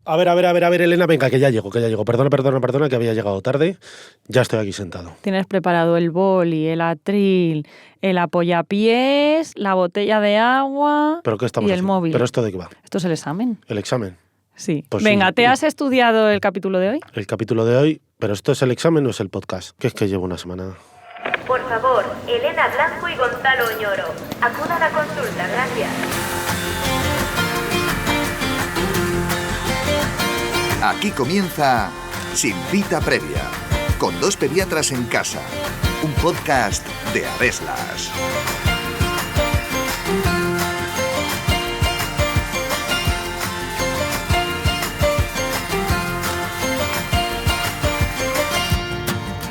A ver, Elena, venga, que ya llego. Perdona, que había llegado tarde. Ya estoy aquí sentado. Tienes preparado el boli, el atril, el apoyapiés, la botella de agua ¿Pero qué estamos y el haciendo? móvil. ¿Pero esto de qué va? Esto es el examen. ¿El examen? Sí. Pues venga, sí. ¿te has estudiado el capítulo de hoy? El capítulo de hoy, ¿pero esto es el examen o es el podcast? Que es que llevo una semana. Por favor, Elena Blanco y Gonzalo Oñoro, acudan a consulta, gracias. Aquí comienza Sin Cita Previa, con dos pediatras en casa, un podcast de Aveslas.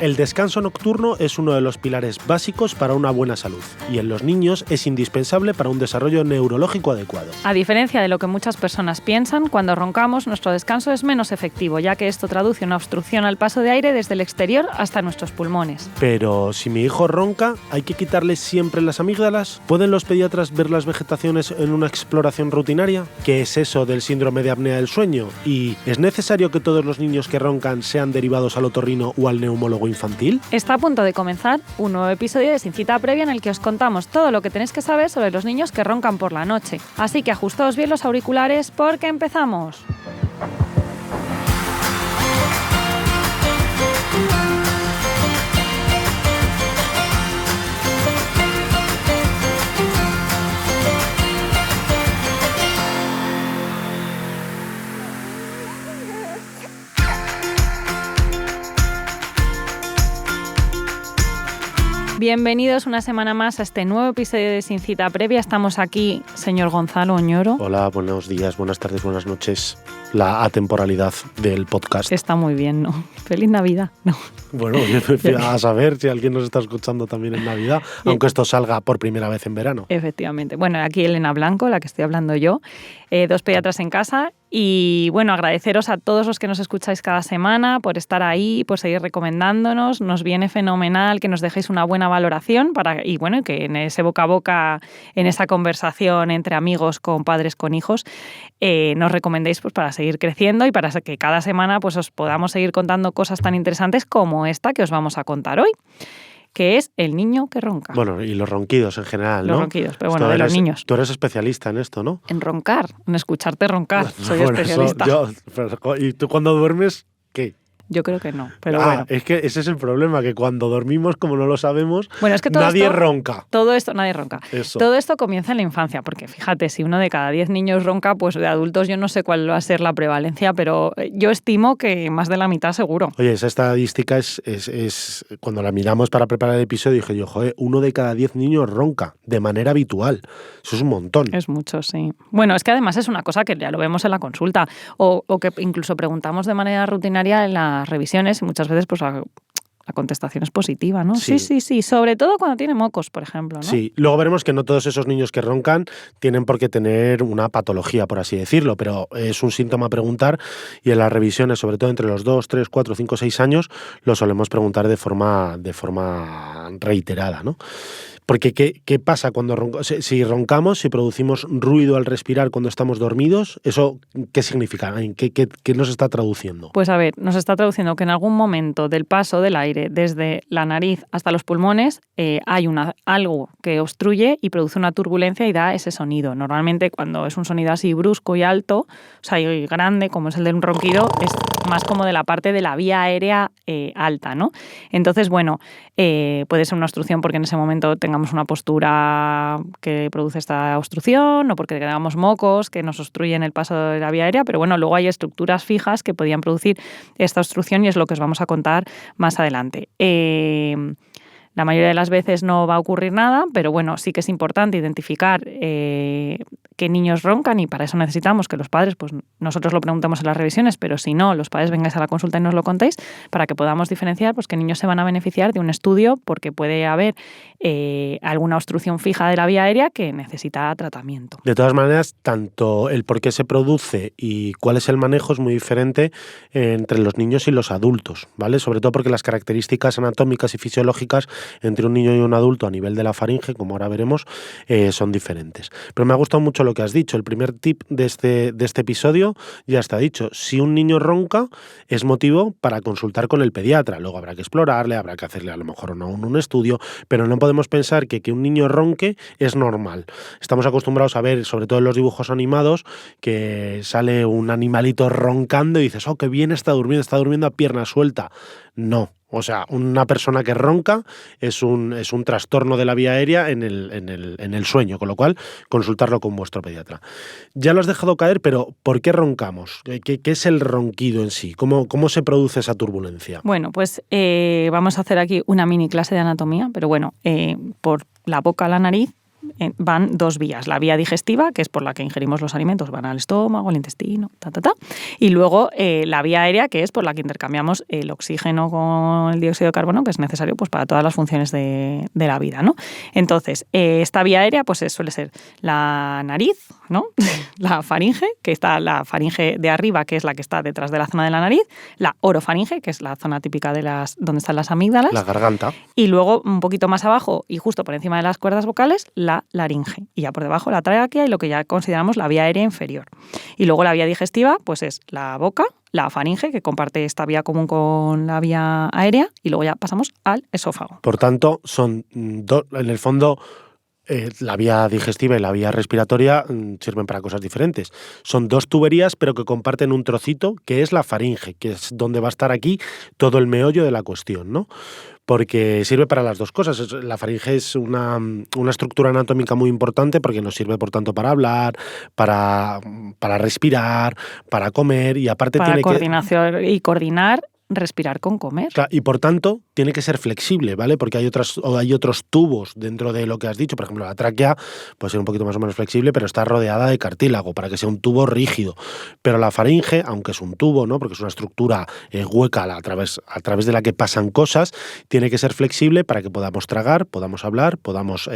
El descanso nocturno es uno de los pilares básicos para una buena salud y en los niños es indispensable para un desarrollo neurológico adecuado. A diferencia de lo que muchas personas piensan, cuando roncamos nuestro descanso es menos efectivo, ya que esto traduce una obstrucción al paso de aire desde el exterior hasta nuestros pulmones. Pero si mi hijo ronca, ¿hay que quitarle siempre las amígdalas? ¿Pueden los pediatras ver las vegetaciones en una exploración rutinaria? ¿Qué es eso del síndrome de apnea del sueño? ¿Y es necesario que todos los niños que roncan sean derivados al otorrino o al neumólogo infantil? Está a punto de comenzar un nuevo episodio de Sin Cita Previa en el que os contamos todo lo que tenéis que saber sobre los niños que roncan por la noche. Así que ajustaos bien los auriculares porque empezamos. Bienvenidos una semana más a este nuevo episodio de Sin Cita Previa. Estamos aquí, señor Gonzalo Oñoro. Hola, buenos días, buenas tardes, buenas noches. La atemporalidad del podcast. Está muy bien, ¿no? Feliz Navidad, ¿no? Bueno, a saber si alguien nos está escuchando también en Navidad, aunque esto salga por primera vez en verano. Efectivamente. Bueno, aquí Elena Blanco, la que estoy hablando yo, dos pediatras en casa. Y bueno, agradeceros a todos los que nos escucháis cada semana por estar ahí, por seguir recomendándonos. Nos viene fenomenal que nos dejéis una buena valoración y bueno, que en ese boca a boca, en esa conversación entre amigos, con padres, con hijos, nos recomendéis pues, para seguir creciendo y para que cada semana pues, os podamos seguir contando cosas tan interesantes como esta que os vamos a contar hoy, que es el niño que ronca. Bueno, y los ronquidos en general, ¿no? Los ronquidos, pero bueno, de los niños. Tú eres especialista en esto, ¿no? En roncar, en escucharte roncar. Soy Bueno, especialista. ¿Y tú cuando duermes, qué? Yo creo que no, pero bueno. Es que ese es el problema, que cuando dormimos, como no lo sabemos, bueno, es que nadie ronca. Nadie ronca. Eso. Todo esto comienza en la infancia, porque fíjate, si uno de cada 10 niños ronca, pues de adultos yo no sé cuál va a ser la prevalencia, pero yo estimo que más de la mitad seguro. Oye, esa estadística es cuando la miramos para preparar el episodio, dije yo, joder, 1 de cada 10 niños ronca de manera habitual. Eso es un montón. Es mucho, sí. Bueno, es que además es una cosa que ya lo vemos en la consulta o que incluso preguntamos de manera rutinaria en las revisiones y muchas veces pues la contestación es positiva, ¿no? Sí, sobre todo cuando tiene mocos, por ejemplo, ¿no? Sí, luego veremos que no todos esos niños que roncan tienen por qué tener una patología, por así decirlo, pero es un síntoma a preguntar y en las revisiones, sobre todo entre los 2, 3, 4, 5, 6 años, lo solemos preguntar de forma reiterada, ¿no? Porque ¿qué pasa cuando roncamos? Si roncamos, si producimos ruido al respirar cuando estamos dormidos, ¿eso qué significa? ¿Qué nos está traduciendo? Pues a ver, nos está traduciendo que en algún momento del paso del aire desde la nariz hasta los pulmones hay algo que obstruye y produce una turbulencia y da ese sonido. Normalmente cuando es un sonido así brusco y alto, o sea, y grande, como es el de un ronquido, es más como de la parte de la vía aérea alta, ¿no? Entonces, bueno, puede ser una obstrucción porque en ese momento tengamos una postura que produce esta obstrucción o porque tengamos mocos que nos obstruyen el paso de la vía aérea, pero bueno, luego hay estructuras fijas que podían producir esta obstrucción y es lo que os vamos a contar más adelante. La mayoría de las veces no va a ocurrir nada, pero bueno, sí que es importante identificar qué niños roncan y para eso necesitamos que los padres, pues nosotros lo preguntemos en las revisiones, pero si no, los padres vengáis a la consulta y nos lo contéis para que podamos diferenciar pues qué niños se van a beneficiar de un estudio porque puede haber alguna obstrucción fija de la vía aérea que necesita tratamiento. De todas maneras, tanto el por qué se produce y cuál es el manejo es muy diferente entre los niños y los adultos, ¿vale? Sobre todo porque las características anatómicas y fisiológicas entre un niño y un adulto a nivel de la faringe, como ahora veremos, son diferentes. Pero me ha gustado mucho mucho lo que has dicho. El primer tip de este episodio ya está dicho. Si un niño ronca, es motivo para consultar con el pediatra. Luego habrá que explorarle, habrá que hacerle a lo mejor un estudio, pero no podemos pensar que un niño ronque es normal. Estamos acostumbrados a ver, sobre todo en los dibujos animados, que sale un animalito roncando y dices, oh, qué bien está durmiendo a pierna suelta. No. O sea, una persona que ronca es un trastorno de la vía aérea en el sueño, con lo cual consultarlo con vuestro pediatra. Ya lo has dejado caer, pero ¿por qué roncamos? ¿Qué es el ronquido en sí? ¿Cómo se produce esa turbulencia? Bueno, pues vamos a hacer aquí una mini clase de anatomía, pero bueno, por la boca a la nariz van dos vías. La vía digestiva, que es por la que ingerimos los alimentos, van al estómago, al intestino, y luego la vía aérea, que es por la que intercambiamos el oxígeno con el dióxido de carbono, que es necesario pues, para todas las funciones de la vida, ¿no? Entonces, esta vía aérea pues suele ser la nariz, ¿no? La faringe, que está la faringe de arriba, que es la que está detrás de la zona de la nariz, la orofaringe, que es la zona típica de donde están las amígdalas. La garganta. Y luego, un poquito más abajo y justo por encima de las cuerdas vocales, la laringe. Y ya por debajo la tráquea y lo que ya consideramos la vía aérea inferior. Y luego la vía digestiva, pues es la boca, la faringe, que comparte esta vía común con la vía aérea, y luego ya pasamos al esófago. Por tanto, son en el fondo, la vía digestiva y la vía respiratoria sirven para cosas diferentes. Son dos tuberías, pero que comparten un trocito, que es la faringe, que es donde va a estar aquí todo el meollo de la cuestión, ¿no? Porque sirve para las dos cosas. La faringe es una estructura anatómica muy importante porque nos sirve, por tanto, para hablar, para respirar, para comer, y aparte para tiene coordinación y coordinar, respirar con comer. Claro, y por tanto tiene que ser flexible, ¿vale? Porque hay otros tubos dentro de lo que has dicho. Por ejemplo, la tráquea puede ser un poquito más o menos flexible, pero está rodeada de cartílago para que sea un tubo rígido. Pero la faringe, aunque es un tubo, ¿no? Porque es una estructura hueca a través de la que pasan cosas, tiene que ser flexible para que podamos tragar, podamos hablar, podamos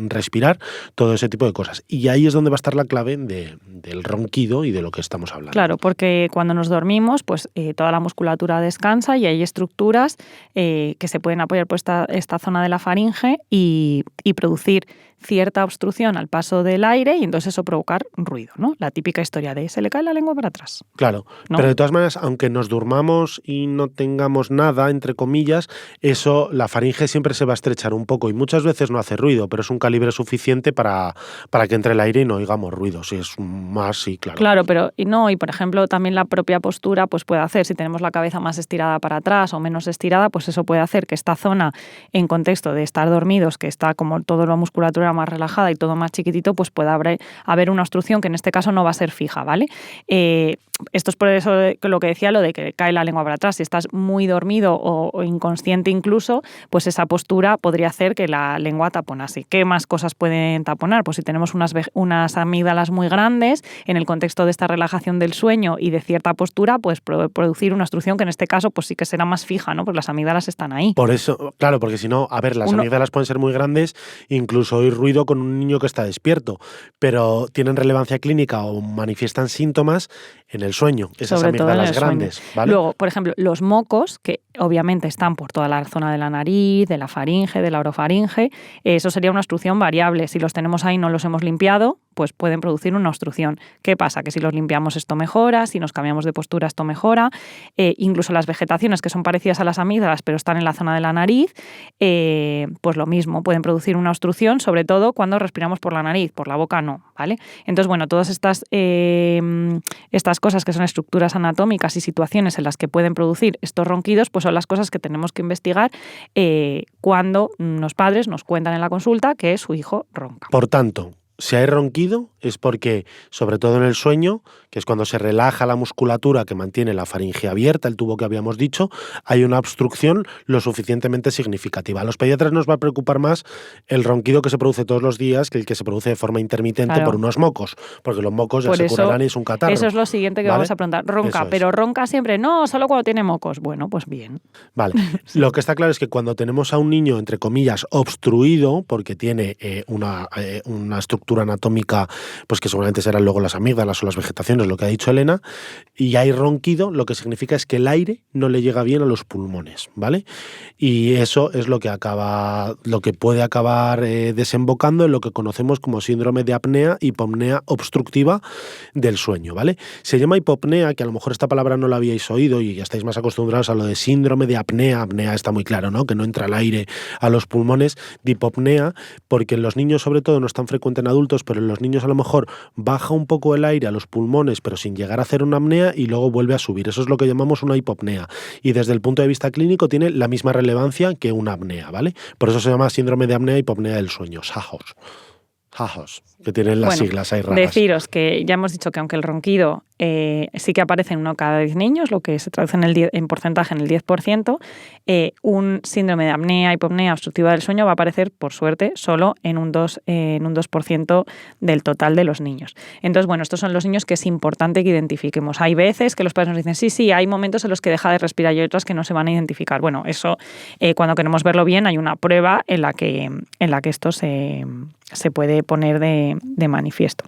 respirar, todo ese tipo de cosas. Y ahí es donde va a estar la clave del ronquido y de lo que estamos hablando. Claro, porque cuando nos dormimos, pues toda la musculatura descansa y hay estructuras que se pueden apoyar por esta zona de la faringe y producir cierta obstrucción al paso del aire y entonces eso provocar ruido, ¿no? La típica historia de se le cae la lengua para atrás. Claro, ¿no? Pero de todas maneras, aunque nos durmamos y no tengamos nada, entre comillas, eso, la faringe siempre se va a estrechar un poco y muchas veces no hace ruido, pero es un calibre suficiente para que entre el aire y no oigamos ruido. Si es más, sí, claro. Claro, pero y por ejemplo también la propia postura pues puede hacer, si tenemos la cabeza más estirada para atrás o menos estirada, pues eso puede hacer que esta zona, en contexto de estar dormidos, que está como toda la musculatura más relajada y todo más chiquitito, pues puede haber una obstrucción que en este caso no va a ser fija, ¿vale? Esto es por eso lo que decía, lo de que cae la lengua para atrás. Si estás muy dormido o inconsciente incluso, pues esa postura podría hacer que la lengua taponase. ¿Qué más cosas pueden taponar? Pues si tenemos unas amígdalas muy grandes, en el contexto de esta relajación del sueño y de cierta postura, pues producir una obstrucción que en este caso pues sí que será más fija, ¿no? Pues las amígdalas están ahí. Por eso, claro, porque si no, a ver, las amígdalas pueden ser muy grandes, incluso oír ruido con un niño que está despierto, pero tienen relevancia clínica o manifiestan síntomas en el sueño, esas amígdalas grandes, ¿vale? Luego, por ejemplo, los mocos, que obviamente están por toda la zona de la nariz, de la faringe, de la orofaringe, eso sería una obstrucción variable. Si los tenemos ahí y no los hemos limpiado, pues pueden producir una obstrucción. ¿Qué pasa? Que si los limpiamos esto mejora, si nos cambiamos de postura esto mejora, incluso las vegetaciones que son parecidas a las amígdalas pero están en la zona de la nariz, pues lo mismo, pueden producir una obstrucción, sobre todo cuando respiramos por la nariz, por la boca no, ¿vale? Entonces, bueno, todas estas cosas que son estructuras anatómicas y situaciones en las que pueden producir estos ronquidos, pues son las cosas que tenemos que investigar cuando los padres nos cuentan en la consulta que su hijo ronca. Por tanto, si hay ronquido es porque, sobre todo en el sueño, que es cuando se relaja la musculatura que mantiene la faringe abierta, el tubo que habíamos dicho, hay una obstrucción lo suficientemente significativa. A los pediatras nos va a preocupar más el ronquido que se produce todos los días que el que se produce de forma intermitente por unos mocos, porque los mocos ya se curarán y es un catarro. Eso es lo siguiente que vamos a preguntar. ¿Ronca? ¿Pero ronca siempre? No, solo cuando tiene mocos. Bueno, pues bien. Vale. Lo que está claro es que cuando tenemos a un niño, entre comillas, obstruido, porque tiene una estructura estructura anatómica, pues que seguramente serán luego las amígdalas o las vegetaciones, lo que ha dicho Elena, y hay ronquido, lo que significa es que el aire no le llega bien a los pulmones, ¿vale? Y eso es lo que puede acabar desembocando en lo que conocemos como síndrome de apnea, hipopnea obstructiva del sueño, ¿vale? Se llama hipopnea, que a lo mejor esta palabra no la habíais oído y ya estáis más acostumbrados a lo de síndrome de apnea. Apnea está muy claro, ¿no? Que no entra el aire a los pulmones. De hipopnea, porque en los niños sobre todo no es tan frecuente en adultos, pero en los niños a lo mejor baja un poco el aire a los pulmones, pero sin llegar a hacer una apnea y luego vuelve a subir. Eso es lo que llamamos una hipopnea. Y desde el punto de vista clínico tiene la misma relevancia que una apnea, ¿vale? Por eso se llama síndrome de apnea, hipopnea del sueño, SAHOS, que tienen las siglas ahí raras. Deciros que ya hemos dicho que aunque el ronquido sí que aparece en 1 cada 10 niños, lo que se traduce en porcentaje en el 10%, un síndrome de apnea, hipopnea obstructiva del sueño va a aparecer, por suerte, solo en un 2% del total de los niños. Entonces, bueno, estos son los niños que es importante que identifiquemos. Hay veces que los padres nos dicen, sí, hay momentos en los que deja de respirar y hay otros que no se van a identificar. Bueno, eso, cuando queremos verlo bien, hay una prueba en la que esto se puede poner de manifiesto.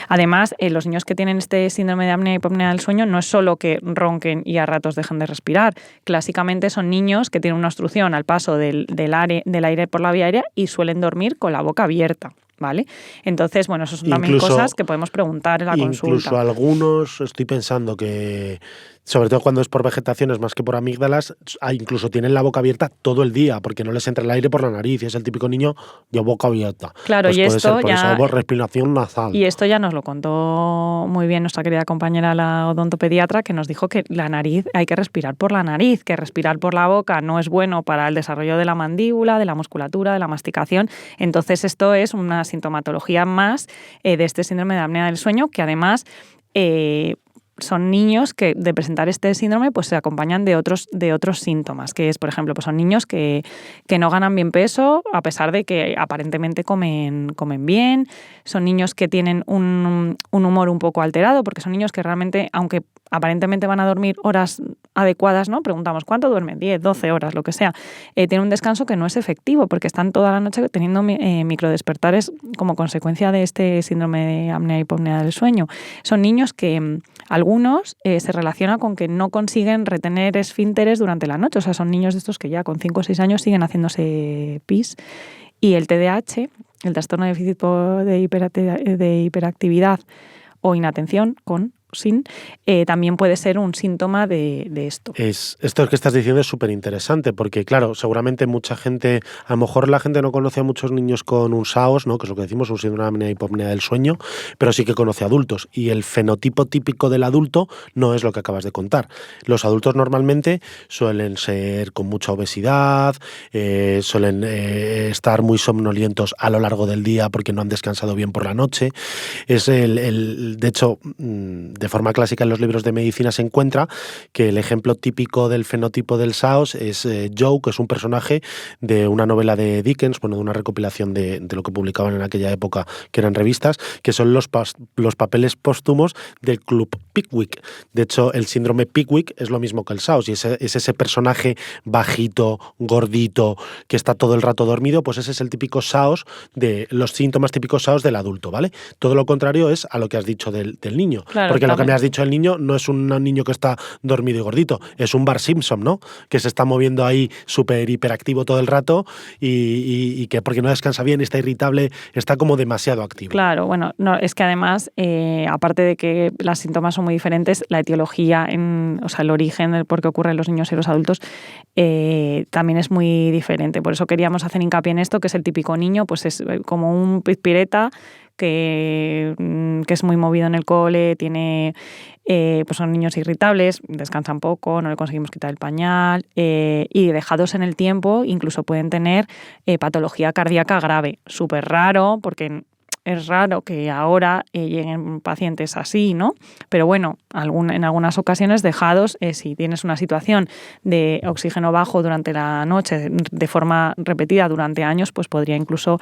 Además, los niños que tienen este síndrome de apnea y hipopnea del sueño no es solo que ronquen y a ratos dejen de respirar. Clásicamente son niños que tienen una obstrucción al paso del aire por la vía aérea y suelen dormir con la boca abierta, ¿vale? Entonces, bueno, eso son también cosas que podemos preguntar en la consulta. Incluso algunos, estoy pensando que, sobre todo cuando es por vegetaciones más que por amígdalas, incluso tienen la boca abierta todo el día porque no les entra el aire por la nariz y es el típico niño de boca abierta. Claro, pues y puede esto ser por ya eso, respiración nasal. Y esto ya nos lo contó muy bien nuestra querida compañera, la odontopediatra, que nos dijo que la nariz, hay que respirar por la nariz, que respirar por la boca no es bueno para el desarrollo de la mandíbula, de la musculatura, de la masticación. Entonces esto es una sintomatología más de este síndrome de apnea del sueño, que además son niños que de presentar este síndrome pues se acompañan de otros síntomas, que es, por ejemplo, pues son niños que no ganan bien peso a pesar de que aparentemente comen bien, son niños que tienen un humor un poco alterado, porque son niños que realmente, aunque aparentemente van a dormir horas adecuadas, ¿no? Preguntamos, ¿cuánto duermen? 10, 12 horas, lo que sea. Tienen un descanso que no es efectivo porque están toda la noche teniendo microdespertares como consecuencia de este síndrome de apnea y hipopnea del sueño. Son niños que algunos se relacionan con que no consiguen retener esfínteres durante la noche. O sea, son niños de estos que ya con 5 o 6 años siguen haciéndose pis. Y el TDAH, el trastorno de déficit de hiperactividad o inatención también puede ser un síntoma de esto. Esto que estás diciendo es súper interesante porque, claro, seguramente mucha gente, a lo mejor la gente no conoce a muchos niños con un SAOS, ¿no? Que es lo que decimos, un síndrome de apnea y hipopnea del sueño, pero sí que conoce adultos. Y el fenotipo típico del adulto no es lo que acabas de contar. Los adultos normalmente suelen ser con mucha obesidad, suelen estar muy somnolientos a lo largo del día porque no han descansado bien por la noche. De hecho, de forma clásica en los libros de medicina se encuentra que el ejemplo típico del fenotipo del SAOS es Joe, que es un personaje de una novela de Dickens, de una recopilación de lo que publicaban en aquella época, que eran revistas, que son los papeles póstumos del Club Pickwick. De hecho, el síndrome Pickwick es lo mismo que el SAOS, y es ese personaje bajito, gordito, que está todo el rato dormido, pues ese es el típico SAOS, de los síntomas típicos SAOS del adulto, ¿vale? Todo lo contrario es a lo que has dicho del niño. Claro, porque lo que me has dicho del niño no es un niño que está dormido y gordito, es un Bart Simpson, ¿no? Que se está moviendo ahí súper hiperactivo todo el rato y que porque no descansa bien, está irritable, está como demasiado activo. Claro, bueno, no, es que además, aparte de que los síntomas son muy diferentes, la etiología, o sea, el origen del por qué ocurre en los niños y los adultos también es muy diferente. Por eso queríamos hacer hincapié en esto, que es el típico niño, pues es como un pizpireta que es muy movido en el cole, pues son niños irritables, descansan poco, no le conseguimos quitar el pañal y dejados en el tiempo incluso pueden tener patología cardíaca grave. Súper raro, porque es raro que ahora lleguen pacientes así, ¿no? Pero bueno, en algunas ocasiones dejados, si tienes una situación de oxígeno bajo durante la noche de forma repetida durante años, pues podría incluso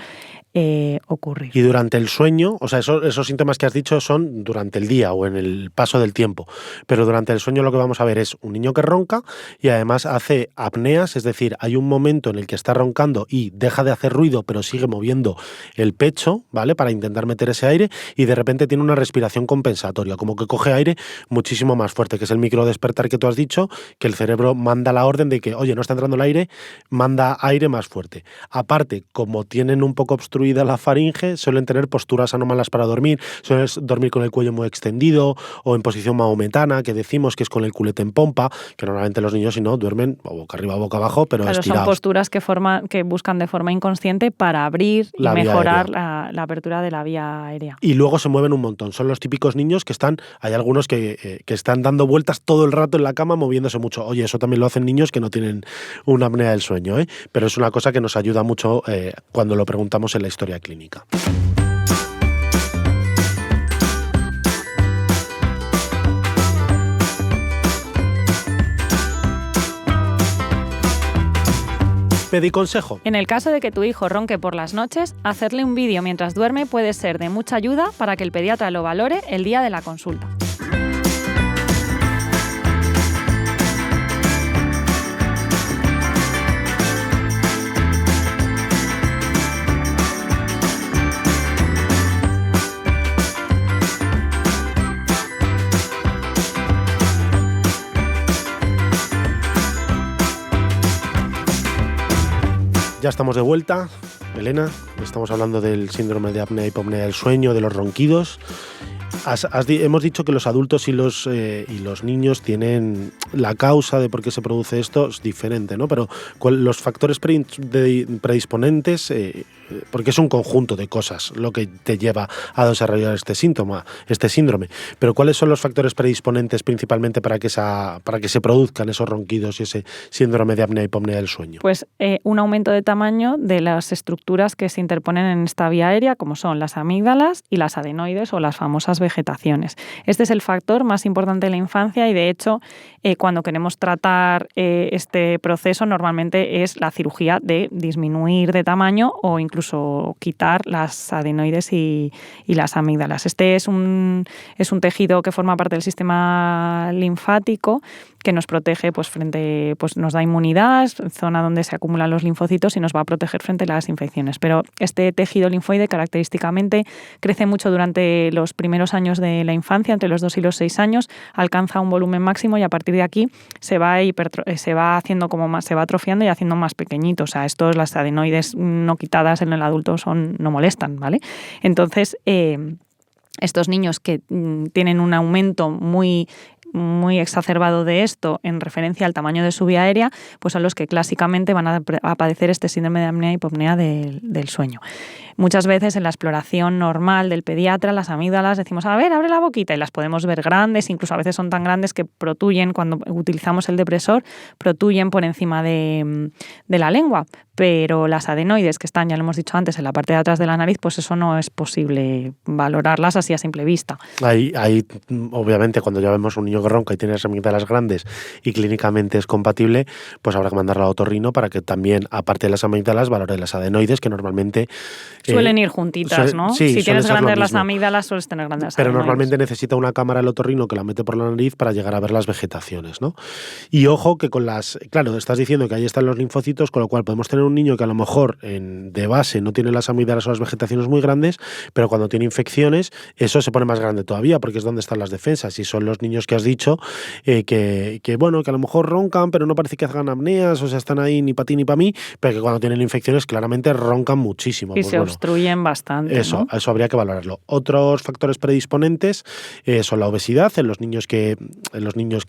ocurrir. Y durante el sueño, o sea, esos síntomas que has dicho son durante el día o en el paso del tiempo, pero durante el sueño lo que vamos a ver es un niño que ronca y además hace apneas, es decir, hay un momento en el que está roncando y deja de hacer ruido, pero sigue moviendo el pecho, ¿vale? Para intentar meter ese aire y de repente tiene una respiración compensatoria, como que coge aire muchísimo más fuerte, que es el microdespertar que tú has dicho, que el cerebro manda la orden de que, oye, no está entrando el aire, manda aire más fuerte. Aparte, como tienen un poco obstruida la faringe, suelen tener posturas anómalas para dormir, suelen dormir con el cuello muy extendido o en posición mahometana, que decimos que es con el culete en pompa, que normalmente los niños si no duermen o boca arriba o boca abajo, pero estirados. Son posturas que buscan de forma inconsciente para abrir y mejorar la apertura de la vía aérea. Y luego se mueven un montón, son los típicos niños que hay algunos que están dando vueltas todo el rato en la cama moviéndose mucho. Oye, eso también lo hacen niños que no tienen una apnea del sueño, ¿eh? Pero es una cosa que nos ayuda mucho cuando lo preguntamos en la historia clínica. Pediconsejo. En el caso de que tu hijo ronque por las noches, hacerle un vídeo mientras duerme puede ser de mucha ayuda para que el pediatra lo valore el día de la consulta. Ya estamos de vuelta, Elena. Estamos hablando del síndrome de apnea y hipopnea del sueño, de los ronquidos. Hemos dicho que los adultos y los niños tienen la causa de por qué se produce esto es diferente, ¿no? Pero los factores predisponentes, porque es un conjunto de cosas lo que te lleva a desarrollar este síndrome. Pero ¿cuáles son los factores predisponentes principalmente para que se produzcan esos ronquidos y ese síndrome de apnea y hipopnea del sueño? Pues un aumento de tamaño de las estructuras que se interponen en esta vía aérea, como son las amígdalas y las adenoides o las famosas vegetaciones. Este es el factor más importante de la infancia y, de hecho, cuando queremos tratar este proceso, normalmente es la cirugía de disminuir de tamaño o incluso quitar las adenoides y las amígdalas. Este es un tejido que forma parte del sistema linfático que nos protege nos da inmunidad, zona donde se acumulan los linfocitos y nos va a proteger frente a las infecciones. Pero este tejido linfoide característicamente crece mucho durante los primeros años de la infancia, entre los 2 y los 6 años, alcanza un volumen máximo y a partir de aquí se va haciendo se va atrofiando y haciendo más pequeñito. O sea, las adenoides no quitadas en el adulto no molestan, ¿vale? Entonces, estos niños que tienen un aumento muy exacerbado de esto en referencia al tamaño de su vía aérea, pues son los que clásicamente van a padecer este síndrome de apnea y hipopnea del sueño. Muchas veces en la exploración normal del pediatra, las amígdalas decimos, a ver, abre la boquita, y las podemos ver grandes, incluso a veces son tan grandes que protuyen, cuando utilizamos el depresor, protuyen por encima de la lengua. Pero las adenoides que están, ya lo hemos dicho antes, en la parte de atrás de la nariz, pues eso no es posible valorarlas así a simple vista. Ahí obviamente, cuando ya vemos un niño que ronca y tiene las amígdalas grandes y clínicamente es compatible, pues habrá que mandarlo a otorrino para que también, aparte de las amígdalas, valore las adenoides, que normalmente suelen ir juntitas, ¿no? Sí, si tienes grandes las amígdalas, sueles tener grandes las adenoides. Pero normalmente necesita una cámara el otorrino que la mete por la nariz para llegar a ver las vegetaciones, ¿no? Y ojo que claro, estás diciendo que ahí están los linfocitos, con lo cual podemos tener un niño que a lo mejor de base no tiene las amígdalas o las vegetaciones muy grandes, pero cuando tiene infecciones, eso se pone más grande todavía, porque es donde están las defensas. Y son los niños que has dicho que a lo mejor roncan, pero no parece que hagan apneas, o sea, están ahí ni para ti ni para mí, pero que cuando tienen infecciones claramente roncan muchísimo. Y pues obstruyen bastante. Eso habría que valorarlo. Otros factores predisponentes son la obesidad. En los niños que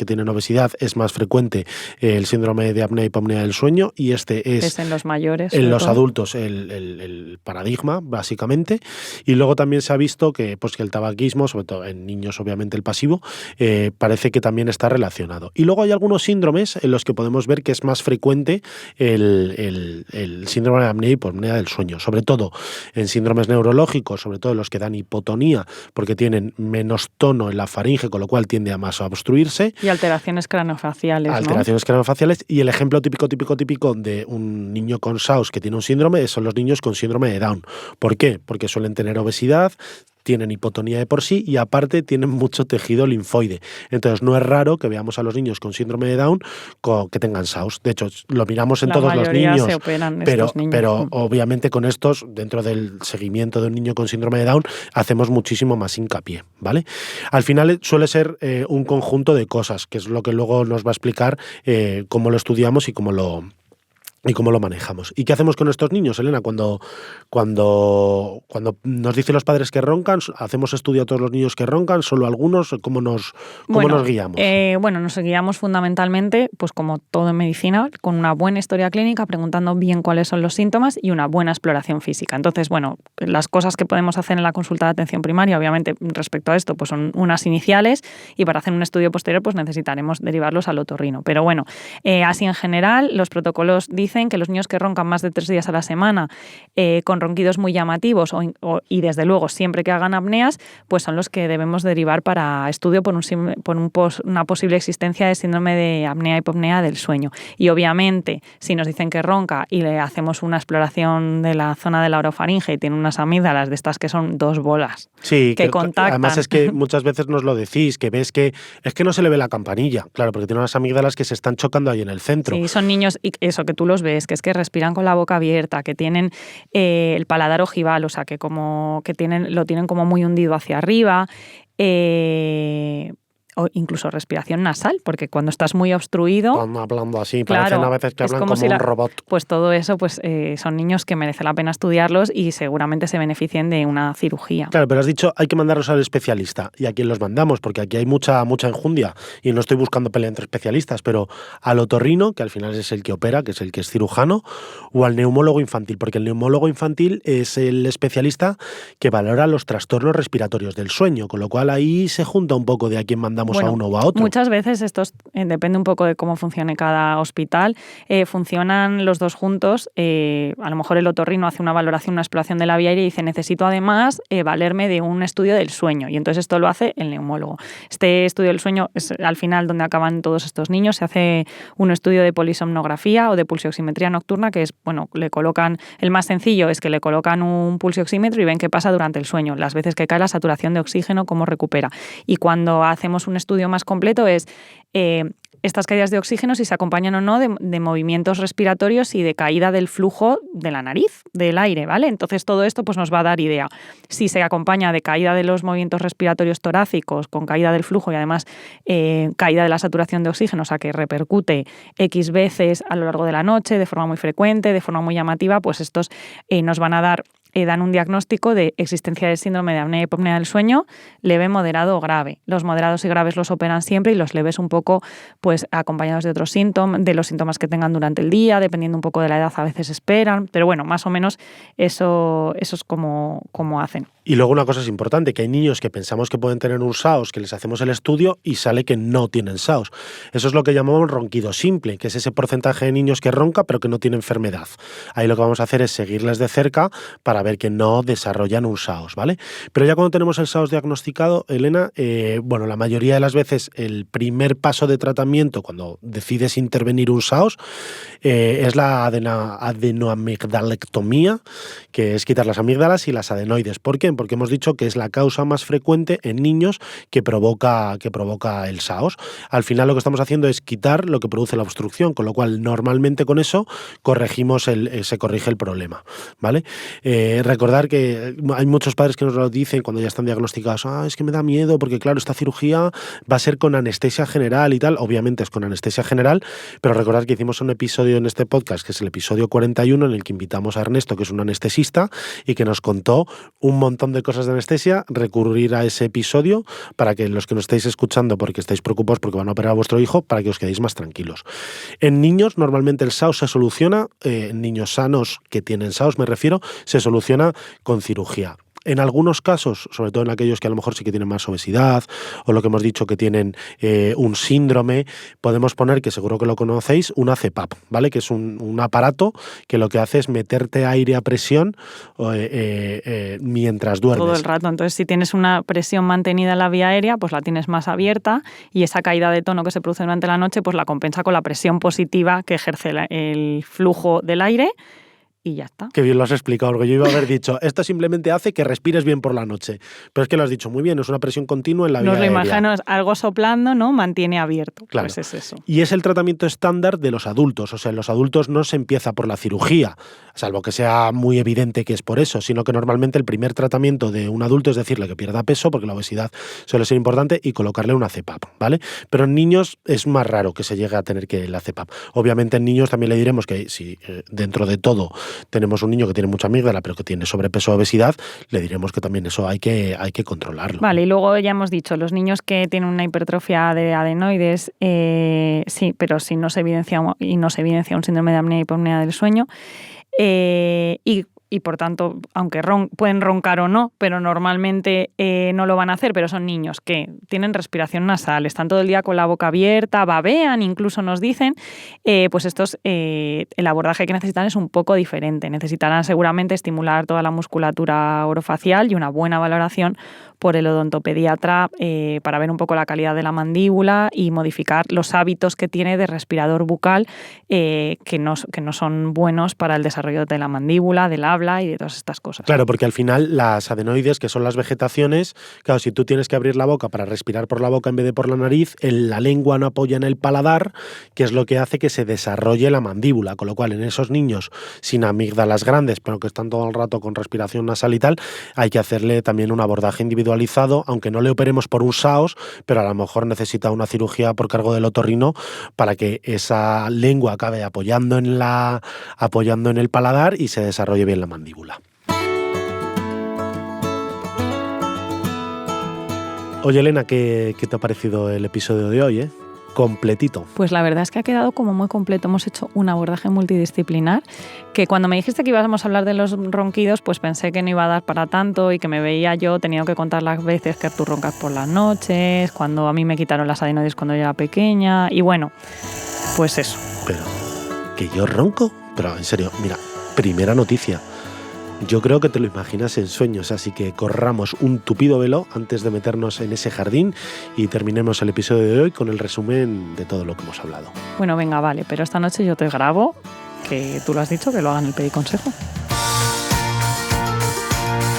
tienen obesidad es más frecuente el síndrome de apnea y hipopnea del sueño, y este es en los mayores. En los adultos el paradigma, básicamente. Y luego también se ha visto que el tabaquismo, sobre todo en niños obviamente el pasivo, parece que también está relacionado. Y luego hay algunos síndromes en los que podemos ver que es más frecuente el síndrome de apnea y hipopnea del sueño. Sobre todo en síndromes neurológicos, sobre todo los que dan hipotonía, porque tienen menos tono en la faringe, con lo cual tiende a más a obstruirse. Y alteraciones craneofaciales, ¿no? Alteraciones craneofaciales. Y el ejemplo típico de un niño con SAOS que tiene un síndrome son los niños con síndrome de Down. ¿Por qué? Porque suelen tener obesidad, tienen hipotonía de por sí y aparte tienen mucho tejido linfoide. Entonces no es raro que veamos a los niños con síndrome de Down que tengan SAOS. De hecho, lo miramos en todos los niños, se operan pero estos niños. Pero obviamente con estos, dentro del seguimiento de un niño con síndrome de Down, hacemos muchísimo más hincapié, ¿vale? Al final suele ser un conjunto de cosas, que es lo que luego nos va a explicar cómo lo estudiamos y cómo lo manejamos. ¿Y qué hacemos con estos niños, Elena? Cuando nos dicen los padres que roncan, ¿hacemos estudio a todos los niños que roncan? ¿Solo algunos? ¿Cómo nos guiamos? Nos guiamos fundamentalmente, pues como todo en medicina, con una buena historia clínica, preguntando bien cuáles son los síntomas y una buena exploración física. Entonces, las cosas que podemos hacer en la consulta de atención primaria, obviamente, respecto a esto, pues son unas iniciales y para hacer un estudio posterior, pues necesitaremos derivarlos al otorrino. Pero así en general, los protocolos dicen que los niños que roncan más de 3 días a la semana con ronquidos muy llamativos y desde luego siempre que hagan apneas, pues son los que debemos derivar para estudio por una posible existencia de síndrome de apnea-hipopnea del sueño. Y obviamente, si nos dicen que ronca y le hacemos una exploración de la zona de la orofaringe y tiene unas amígdalas de estas que son 2 bolas que contactan. Además es que muchas veces nos lo decís, que ves que es que no se le ve la campanilla, claro, porque tiene unas amígdalas que se están chocando ahí en el centro. Sí, son niños, y eso que tú los ves, que es que respiran con la boca abierta, que tienen el paladar ojival, o sea, que lo tienen como muy hundido hacia arriba, o incluso respiración nasal, porque cuando estás muy obstruido... Están hablando así, claro, parecen a veces que hablan como un robot. Pues todo eso son niños que merece la pena estudiarlos y seguramente se beneficien de una cirugía. Claro, pero has dicho hay que mandarlos al especialista. ¿Y a quién los mandamos? Porque aquí hay mucha enjundia y no estoy buscando pelea entre especialistas, pero al otorrino, que al final es el que opera, que es el que es cirujano, o al neumólogo infantil, porque el neumólogo infantil es el especialista que valora los trastornos respiratorios del sueño, con lo cual ahí se junta un poco de a quién mandamos a uno o a otro. Muchas veces estos, depende un poco de cómo funcione cada hospital, funcionan los dos juntos. A lo mejor el otorrino hace una valoración, una exploración de la vía aérea y dice necesito además valerme de un estudio del sueño, y entonces esto lo hace el neumólogo. Este estudio del sueño es al final donde acaban todos estos niños. Se hace un estudio de polisomnografía o de pulsioximetría nocturna, que es, le colocan, el más sencillo es que le colocan un pulsioxímetro y ven qué pasa durante el sueño, las veces que cae la saturación de oxígeno, cómo recupera. Y cuando hacemos un estudio más completo es estas caídas de oxígeno, si se acompañan o no de movimientos respiratorios y de caída del flujo de la nariz, del aire, ¿vale? Entonces todo esto pues nos va a dar idea. Si se acompaña de caída de los movimientos respiratorios torácicos con caída del flujo y además caída de la saturación de oxígeno, o sea que repercute X veces a lo largo de la noche, de forma muy frecuente, de forma muy llamativa, pues estos nos van a dar dan un diagnóstico de existencia de síndrome de apnea y hipopnea del sueño, leve, moderado o grave. Los moderados y graves los operan siempre y los leves un poco pues acompañados de otros síntomas, de los síntomas que tengan durante el día, dependiendo un poco de la edad a veces esperan, pero más o menos eso es como hacen. Y luego una cosa es importante, que hay niños que pensamos que pueden tener un SAOS, que les hacemos el estudio y sale que no tienen SAOS. Eso es lo que llamamos ronquido simple, que es ese porcentaje de niños que ronca pero que no tiene enfermedad. Ahí lo que vamos a hacer es seguirles de cerca para ver que no desarrollan un SAOS, ¿vale? Pero ya cuando tenemos el SAOS diagnosticado, Elena, la mayoría de las veces el primer paso de tratamiento cuando decides intervenir un SAOS es la adenoamigdalectomía, que es quitar las amígdalas y las adenoides. ¿Por qué? Porque hemos dicho que es la causa más frecuente en niños que provoca el SAOS. Al final lo que estamos haciendo es quitar lo que produce la obstrucción, con lo cual normalmente con eso se corrige el problema, ¿vale? Recordar que hay muchos padres que nos lo dicen cuando ya están diagnosticados, es que me da miedo porque claro, esta cirugía va a ser con anestesia general y tal. Obviamente es con anestesia general, pero recordar que hicimos un episodio en este podcast, que es el episodio 41, en el que invitamos a Ernesto, que es un anestesista, y que nos contó un montón de cosas de anestesia. Recurrir a ese episodio para que los que nos estáis escuchando porque estáis preocupados porque van a operar a vuestro hijo, para que os quedéis más tranquilos. En niños normalmente el SAOS se soluciona, en niños sanos que tienen SAOS me refiero, se soluciona con cirugía. En algunos casos, sobre todo en aquellos que a lo mejor sí que tienen más obesidad o lo que hemos dicho que tienen un síndrome, podemos poner, que seguro que lo conocéis, una CPAP, ¿vale? Que es un aparato que lo que hace es meterte aire a presión mientras duermes. Todo el rato. Entonces, si tienes una presión mantenida en la vía aérea, pues la tienes más abierta y esa caída de tono que se produce durante la noche, pues la compensa con la presión positiva que ejerce el flujo del aire. Y ya está. Qué bien lo has explicado, porque yo iba a haber dicho, esto simplemente hace que respires bien por la noche. Pero es que lo has dicho muy bien, es una presión continua en la vía aérea. Nos lo imagino, algo soplando, ¿no? Mantiene abierto. Claro. Pues es eso. Y es el tratamiento estándar de los adultos. O sea, en los adultos no se empieza por la cirugía, salvo que sea muy evidente que es por eso, sino que normalmente el primer tratamiento de un adulto es decirle que pierda peso, porque la obesidad suele ser importante, y colocarle una CPAP, ¿vale? Pero en niños es más raro que se llegue a tener que la CPAP. Obviamente en niños también le diremos que si dentro de todo tenemos un niño que tiene mucha amígdala pero que tiene sobrepeso o obesidad, le diremos que también eso hay que controlarlo. Vale, y luego ya hemos dicho, los niños que tienen una hipertrofia de adenoides, sí, pero si no se evidencia un síndrome de apnea y hipopnea del sueño, y por tanto, aunque pueden roncar o no, pero normalmente no lo van a hacer, pero son niños que tienen respiración nasal, están todo el día con la boca abierta, babean, incluso nos dicen, pues estos, el abordaje que necesitan es un poco diferente. Necesitarán seguramente estimular toda la musculatura orofacial y una buena valoración por el odontopediatra para ver un poco la calidad de la mandíbula y modificar los hábitos que tiene de respirador bucal que no son buenos para el desarrollo de la mandíbula, del habla y de todas estas cosas. Claro, porque al final las adenoides, que son las vegetaciones, claro, si tú tienes que abrir la boca para respirar por la boca en vez de por la nariz, la lengua no apoya en el paladar, que es lo que hace que se desarrolle la mandíbula, con lo cual en esos niños sin amígdalas grandes, pero que están todo el rato con respiración nasal y tal, hay que hacerle también un abordaje individualizado, aunque no le operemos por un SAOS, pero a lo mejor necesita una cirugía por cargo del otorrino para que esa lengua acabe apoyando en el paladar y se desarrolle bien la mandíbula. Oye, Elena, ¿qué te ha parecido el episodio de hoy, completito? Pues la verdad es que ha quedado como muy completo. Hemos hecho un abordaje multidisciplinar que cuando me dijiste que íbamos a hablar de los ronquidos, pues pensé que no iba a dar para tanto y que me veía yo teniendo que contar las veces que tú roncas por las noches, cuando a mí me quitaron las adenoides cuando yo era pequeña y bueno, pues eso. Pero, ¿que yo ronco? Pero en serio, mira, primera noticia. Yo creo que te lo imaginas en sueños, así que corramos un tupido velo antes de meternos en ese jardín y terminemos el episodio de hoy con el resumen de todo lo que hemos hablado. Bueno, venga, vale, pero esta noche yo te grabo, que tú lo has dicho, que lo hagan el pediconsejo.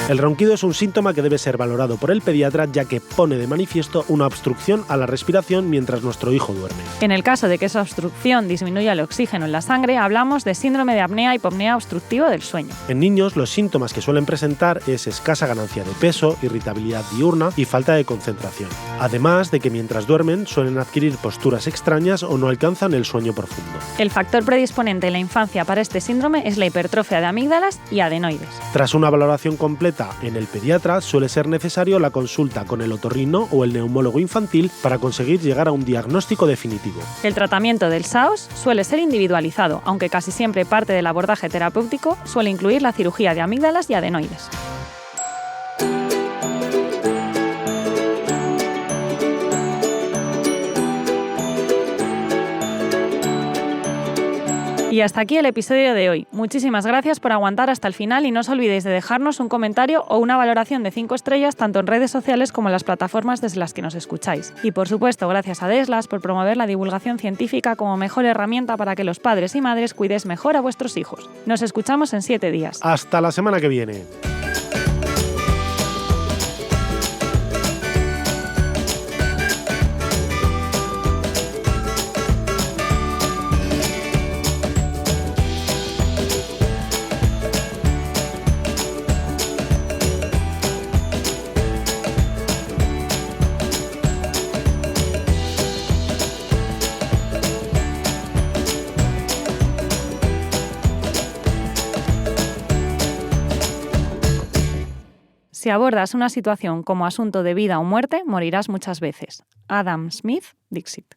El ronquido es un síntoma que debe ser valorado por el pediatra ya que pone de manifiesto una obstrucción a la respiración mientras nuestro hijo duerme. En el caso de que esa obstrucción disminuya el oxígeno en la sangre, hablamos de síndrome de apnea hipopnea obstructivo del sueño. En niños, los síntomas que suelen presentar es escasa ganancia de peso, irritabilidad diurna y falta de concentración. Además de que mientras duermen suelen adquirir posturas extrañas o no alcanzan el sueño profundo. El factor predisponente en la infancia para este síndrome es la hipertrofia de amígdalas y adenoides. Tras una valoración completa en el pediatra, suele ser necesario la consulta con el otorrino o el neumólogo infantil para conseguir llegar a un diagnóstico definitivo. El tratamiento del SAOS suele ser individualizado, aunque casi siempre parte del abordaje terapéutico suele incluir la cirugía de amígdalas y adenoides. Y hasta aquí el episodio de hoy. Muchísimas gracias por aguantar hasta el final y no os olvidéis de dejarnos un comentario o una valoración de 5 estrellas tanto en redes sociales como en las plataformas desde las que nos escucháis. Y por supuesto, gracias a Deslas por promover la divulgación científica como mejor herramienta para que los padres y madres cuidéis mejor a vuestros hijos. Nos escuchamos en 7 días. Hasta la semana que viene. Si abordas una situación como asunto de vida o muerte, morirás muchas veces. Adam Smith, Dixit.